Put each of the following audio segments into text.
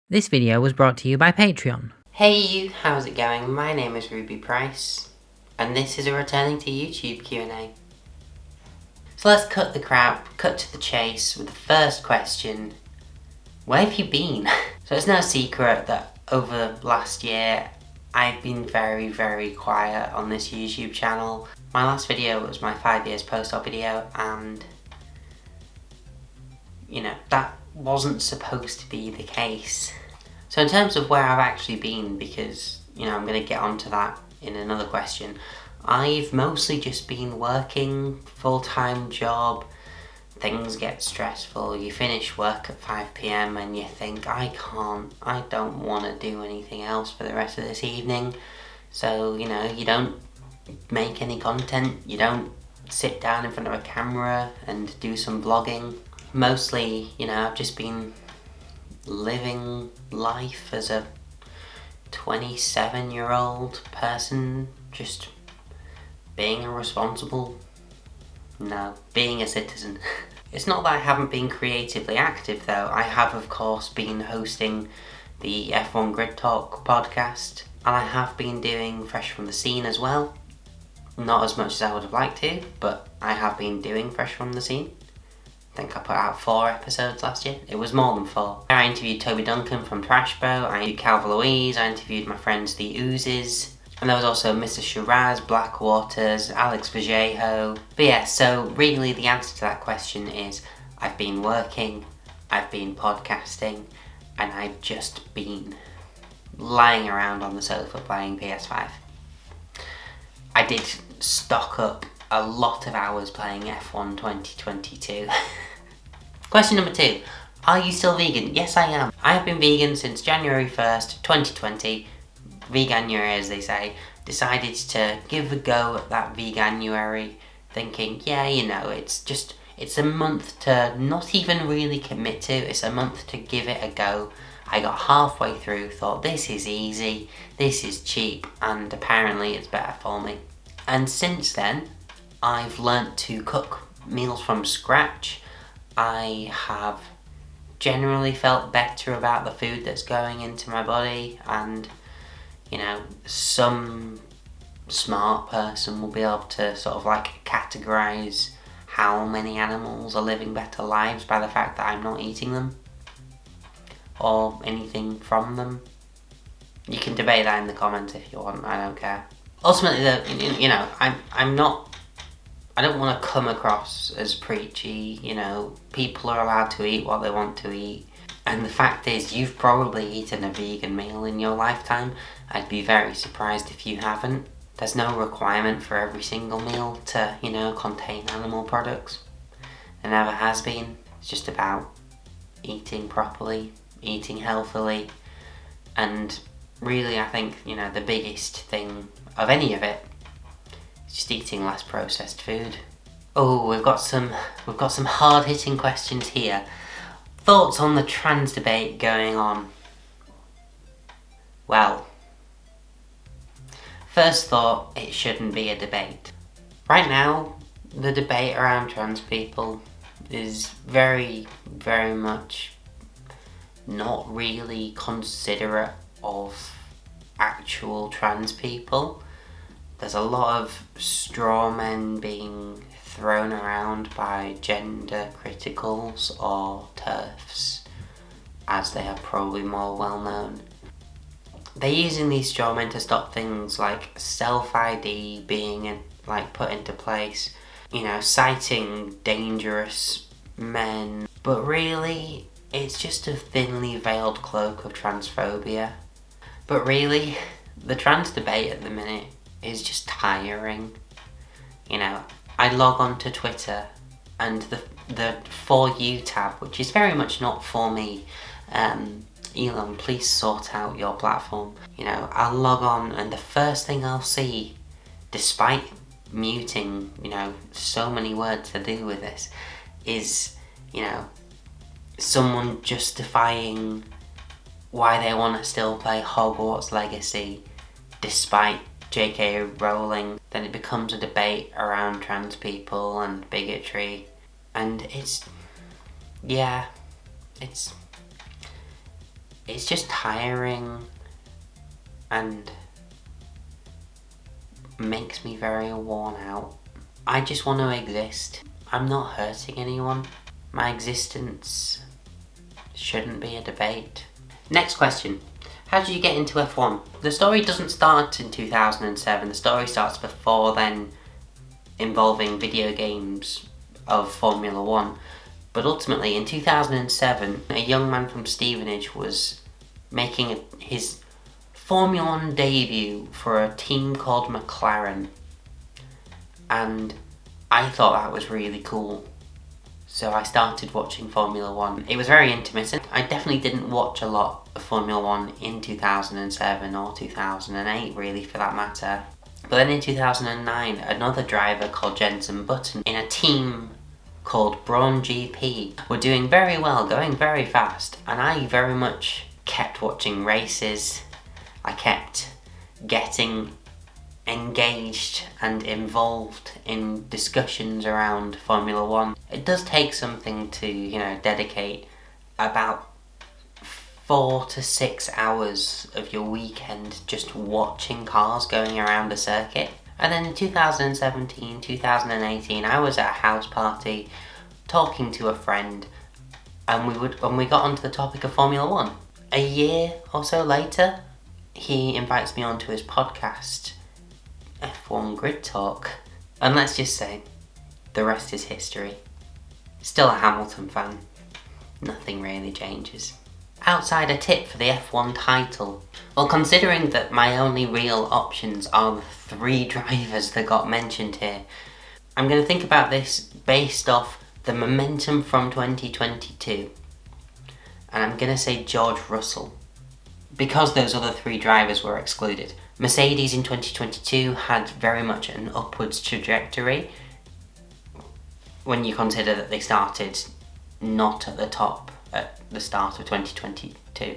This video was brought to you by Patreon. Hey you, how's it going? My name is Ruby Price, and this is a returning to YouTube Q&A. So let's cut the crap, cut to the chase with the first question. Where have you been? So it's no secret that over the last year, I've been very quiet on this YouTube channel. My last video was my 5 years post-op video, and that wasn't supposed to be the case. So in terms of where I've actually been, because I'm going to get onto that in another question, I've mostly just been working, full-time job. Things get stressful, you finish work at 5 PM and you think, I don't want to do anything else for the rest of this evening. So, you don't make any content, you don't sit down in front of a camera and do some vlogging. Mostly, I've just been living life as a 27-year-old person, just being a being a citizen. It's not that I haven't been creatively active though. I have of course been hosting the F1 Grid Talk podcast, and I have been doing Fresh from the Scene as well. Not as much as I would have liked to, but I have been doing Fresh from the Scene. I think I put out 4 episodes last year. It was more than 4. I interviewed Toby Duncan from Trashbo, I interviewed Calva Louise, I interviewed my friends the Oozes, and there was also Mr. Shiraz, Blackwaters, Alex Vallejo. But yeah, so really the answer to that question is I've been working, I've been podcasting, and I've just been lying around on the sofa playing PS5. I did stock up a lot of hours playing F1 2022. Question number 2. Are you still vegan? Yes, I am. I have been vegan since January 1st, 2020. Veganuary, as they say. Decided to give a go at that Veganuary, thinking, it's a month to not even really commit to, it's a month to give it a go. I got halfway through, thought this is easy, this is cheap, and apparently it's better for me. And since then, I've learnt to cook meals from scratch. I have generally felt better about the food that's going into my body, and some smart person will be able to sort of categorize how many animals are living better lives by the fact that I'm not eating them or anything from them. You can debate that in the comments if you want, I don't care. Ultimately though, I don't want to come across as preachy, people are allowed to eat what they want to eat. And the fact is, you've probably eaten a vegan meal in your lifetime. I'd be very surprised if you haven't. There's no requirement for every single meal to, contain animal products. There never has been. It's just about eating properly, eating healthily. And really, I think, the biggest thing of any of it is just eating less processed food. Oh, we've got some hard-hitting questions here. Thoughts on the trans debate going on? Well, first thought, it shouldn't be a debate. Right now, the debate around trans people is very much not really considerate of actual trans people. There's a lot of straw men being thrown around by gender criticals or TERFs, as they are probably more well known. They're using these straw men to stop things like self-ID being put into place, citing dangerous men, but really it's just a thinly veiled cloak of transphobia. But really, the trans debate at the minute is just tiring. I log on to Twitter and the For You tab, which is very much not for me. Elon, please sort out your platform. I'll log on and the first thing I'll see, despite muting, so many words to do with this, is, someone justifying why they want to still play Hogwarts Legacy despite J.K. Rowling. Then it becomes a debate around trans people and bigotry, and it's it's just tiring and makes me very worn out. I just want to exist. I'm not hurting anyone. My existence shouldn't be a debate. Next question. How did you get into F1? The story doesn't start in 2007. The story starts before then, involving video games of Formula 1. But ultimately, in 2007, a young man from Stevenage was making his Formula 1 debut for a team called McLaren. And I thought that was really cool. So I started watching Formula 1. It was very intermittent. I definitely didn't watch a lot of Formula 1 in 2007 or 2008, really, for that matter. But then in 2009, another driver called Jenson Button in a team called Brawn GP were doing very well, going very fast, and I very much kept watching races. I kept getting engaged and involved in discussions around Formula 1. It does take something to, dedicate about 4 to 6 hours of your weekend just watching cars going around a circuit. And then in 2017, 2018, I was at a house party talking to a friend, and we got onto the topic of Formula 1. A year or so later, he invites me onto his podcast, F1 Grid Talk, and let's just say, the rest is history. Still a Hamilton fan. Nothing really changes. Outsider tip for the F1 title. Well, considering that my only real options are the 3 drivers that got mentioned here, I'm going to think about this based off the momentum from 2022. And I'm going to say George Russell, because those other 3 drivers were excluded. Mercedes in 2022 had very much an upwards trajectory when you consider that they started not at the top at the start of 2022.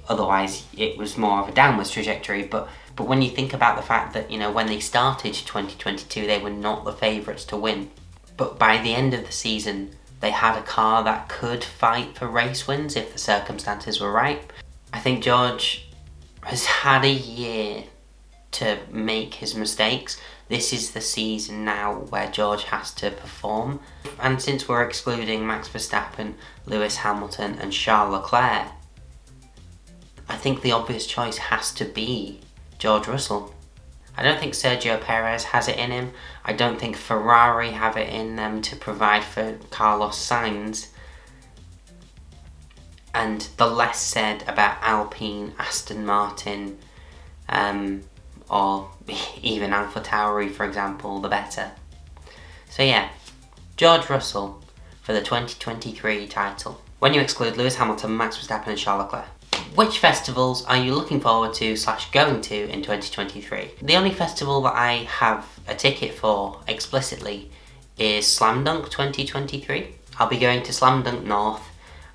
Otherwise, it was more of a downwards trajectory. But when you think about the fact that, when they started 2022, they were not the favourites to win. But by the end of the season, they had a car that could fight for race wins if the circumstances were right. I think George has had a year to make his mistakes. This is the season now where George has to perform. And since we're excluding Max Verstappen, Lewis Hamilton and Charles Leclerc, I think the obvious choice has to be George Russell. I don't think Sergio Perez has it in him. I don't think Ferrari have it in them to provide for Carlos Sainz. And the less said about Alpine, Aston Martin, or even AlphaTauri, for example, the better. So yeah, George Russell for the 2023 title. When you exclude Lewis Hamilton, Max Verstappen and Charles Leclerc. Which festivals are you looking forward to / going to in 2023? The only festival that I have a ticket for explicitly is Slam Dunk 2023. I'll be going to Slam Dunk North.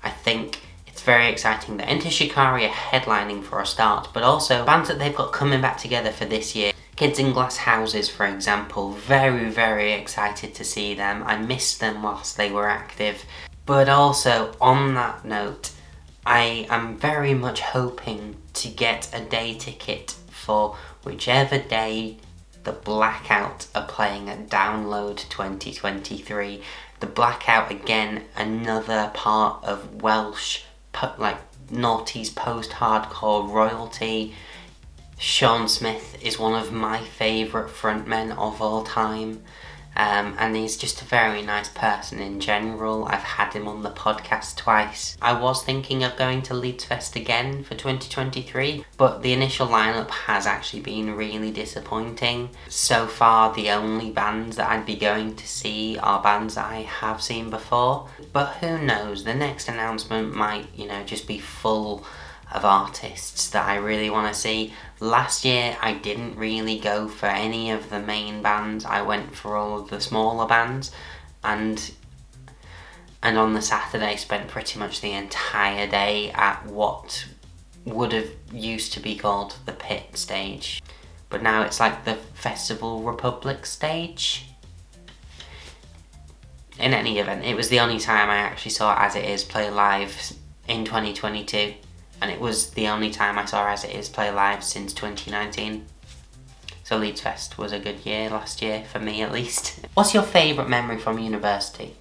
I think it's very exciting that Enter Shikari are headlining for a start, but also bands that they've got coming back together for this year. Kids in Glass Houses, for example, very, very excited to see them. I missed them whilst they were active. But also, on that note, I am very much hoping to get a day ticket for whichever day the Blackout are playing at Download 2023. The Blackout, again, another part of Welsh, noughties post-hardcore royalty. Sean Smith is one of my favourite frontmen of all time. And he's just a very nice person in general. I've had him on the podcast twice. I was thinking of going to Leeds Fest again for 2023, but the initial lineup has actually been really disappointing. So far, the only bands that I'd be going to see are bands that I have seen before. But who knows, the next announcement might, just be full of artists that I really want to see. Last year I didn't really go for any of the main bands. I went for all of the smaller bands, and on the Saturday spent pretty much the entire day at what would have used to be called the Pit stage, but now it's like the Festival Republic stage. In any event, it was the only time I actually saw As It Is play live in 2022, and it was the only time I saw As It Is play live since 2019. So Leeds Fest was a good year last year, for me at least. What's your favourite memory from university?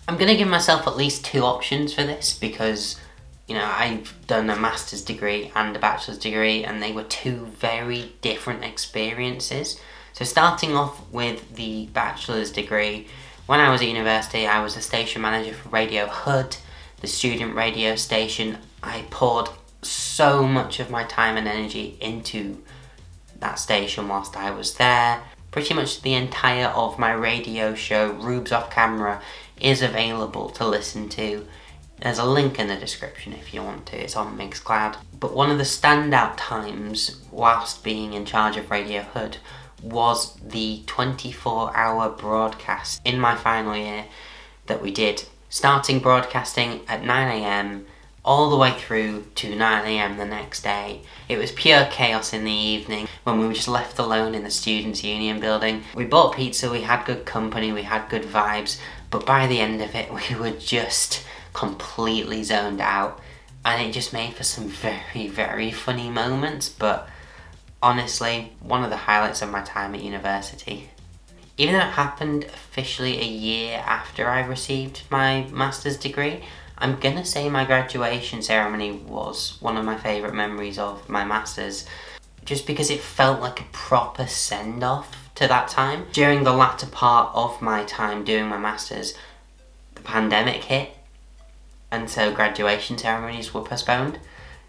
I'm going to give myself at least 2 options for this because, you know, I've done a master's degree and a bachelor's degree, and they were 2 very different experiences. So starting off with the bachelor's degree, when I was at university, I was the station manager for Radio Hood, the student radio station. I poured so much of my time and energy into that station whilst I was there. Pretty much the entire of my radio show, Ruubez Off Camera, is available to listen to. There's a link in the description if you want to, it's on Mixcloud. But one of the standout times whilst being in charge of Radio Hood was the 24-hour broadcast in my final year that we did, starting broadcasting at 9 AM all the way through to 9 AM the next day. It was pure chaos in the evening when we were just left alone in the Students' Union building. We bought pizza, we had good company, we had good vibes, but by the end of it we were just completely zoned out, and it just made for some very, very funny moments, but honestly, one of the highlights of my time at university. Even though it happened officially a year after I received my master's degree, I'm gonna say my graduation ceremony was one of my favourite memories of my master's, just because it felt like a proper send-off to that time. During the latter part of my time doing my master's, the pandemic hit, and so graduation ceremonies were postponed.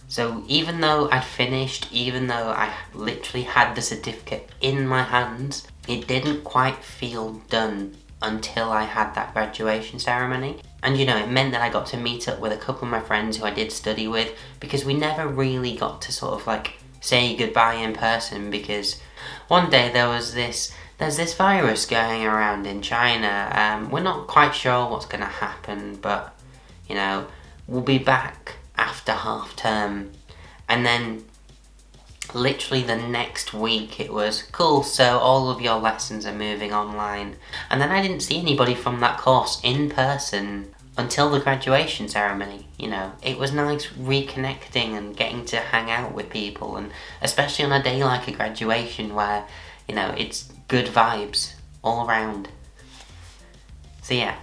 So even though I'd finished, even though I literally had the certificate in my hands, it didn't quite feel done until I had that graduation ceremony. And you know, it meant that I got to meet up with a couple of my friends who I did study with, because we never really got to sort of like say goodbye in person, because one day there's this virus going around in China. We're not quite sure what's going to happen, but you know, we'll be back after half term. And then literally the next week it was, cool, so all of your lessons are moving online. And then I didn't see anybody from that course in person until the graduation ceremony. You know, it was nice reconnecting and getting to hang out with people, and especially on a day like a graduation where, you know, it's good vibes all around. So yeah,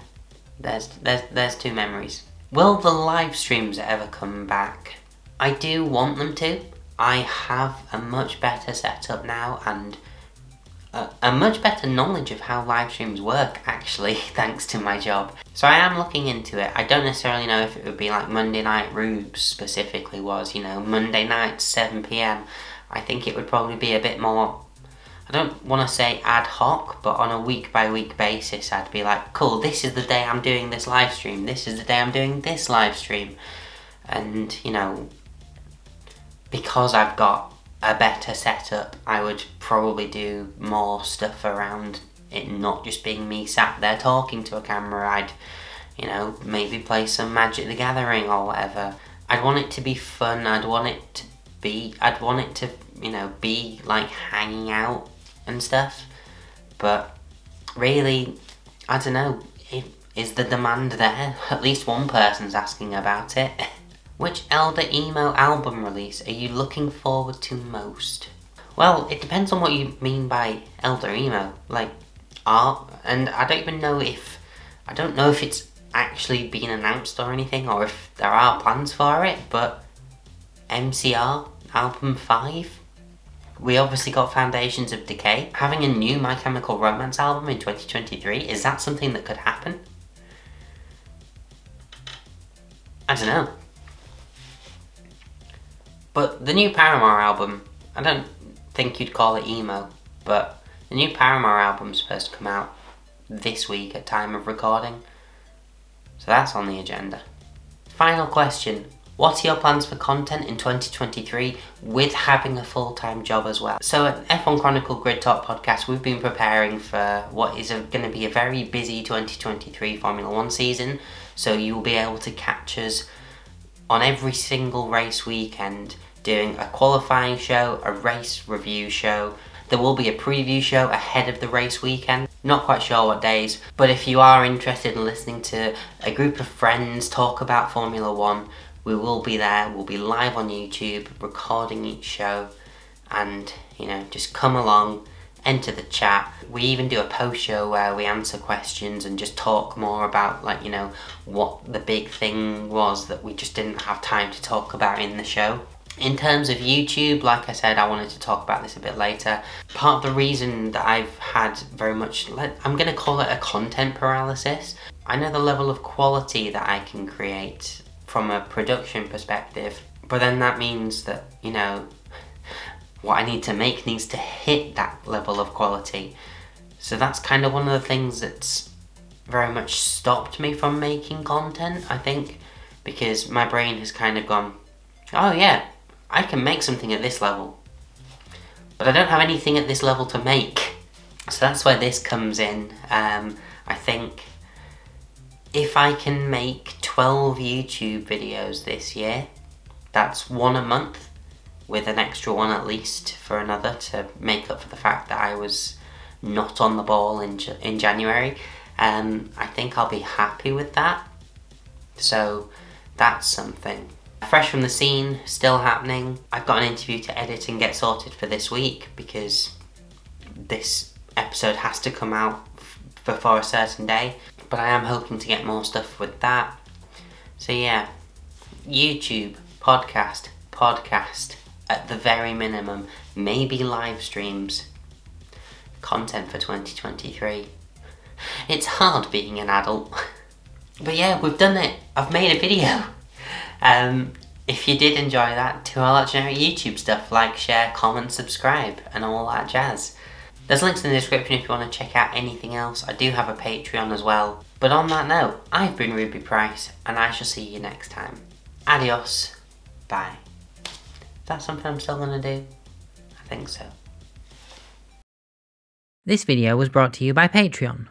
there's 2 memories. Will the live streams ever come back? I do want them to. I have a much better setup now, and a much better knowledge of how live streams work, actually, thanks to my job. So I am looking into it. I don't necessarily know if it would be like Monday Night Ruubez specifically was, you know, Monday night, 7 PM. I think it would probably be a bit more, I don't want to say ad hoc, but on a week-by-week basis, I'd be like, cool, this is the day I'm doing this live stream, this is the day I'm doing this live stream. And, you know, because I've got a better setup, I would probably do more stuff around it not just being me sat there talking to a camera. I'd, you know, maybe play some Magic the Gathering or whatever. I'd want it to be fun, I'd want it to, you know, be like hanging out and stuff. But really, I don't know, is the demand there? At least one person's asking about it. Which Elder Emo album release are you looking forward to most? Well, it depends on what you mean by Elder Emo. Like, art, and I don't know if it's actually been announced or anything, or if there are plans for it, but MCR, album 5? We obviously got Foundations of Decay. Having a new My Chemical Romance album in 2023, is that something that could happen? I don't know. But the new Paramore album, I don't think you'd call it emo, but the new Paramore album's supposed to come out this week at time of recording, so that's on the agenda. Final question, what are your plans for content in 2023 with having a full-time job as well? So at F1 Chronicle Grid Talk podcast, we've been preparing for what is going to be a very busy 2023 Formula 1 season, so you'll be able to catch us on every single race weekend, doing a qualifying show, a race review show. There will be a preview show ahead of the race weekend. Not quite sure what days, but if you are interested in listening to a group of friends talk about Formula 1, We will be there, we'll be live on YouTube, recording each show, and, just come along, enter the chat. We even do a post show where we answer questions and just talk more about, what the big thing was that we just didn't have time to talk about in the show. In terms of YouTube, like I said, I wanted to talk about this a bit later. Part of the reason that I've had very much, I'm going to call it a content paralysis. I know the level of quality that I can create from a production perspective, but then that means that, what I need to make needs to hit that level of quality. So that's kind of one of the things that's very much stopped me from making content, I think, because my brain has kind of gone, oh yeah, I can make something at this level, but I don't have anything at this level to make. So that's where this comes in. I think if I can make 12 YouTube videos this year, that's one a month, with an extra one at least for another to make up for the fact that I was not on the ball in January. I think I'll be happy with that. So that's something. Fresh from the Scene, still happening. I've got an interview to edit and get sorted for this week because this episode has to come out before a certain day. But I am hoping to get more stuff with that. So yeah, YouTube, podcast, at the very minimum, maybe live streams. Content for 2023. It's hard being an adult. But yeah, we've done it. I've made a video. If you did enjoy that, do all that generic YouTube stuff, like, share, comment, subscribe, and all that jazz. There's links in the description if you want to check out anything else. I do have a Patreon as well. But on that note, I've been Ruby Price, and I shall see you next time. Adios. Bye. Is that something I'm still going to do? I think so. This video was brought to you by Patreon.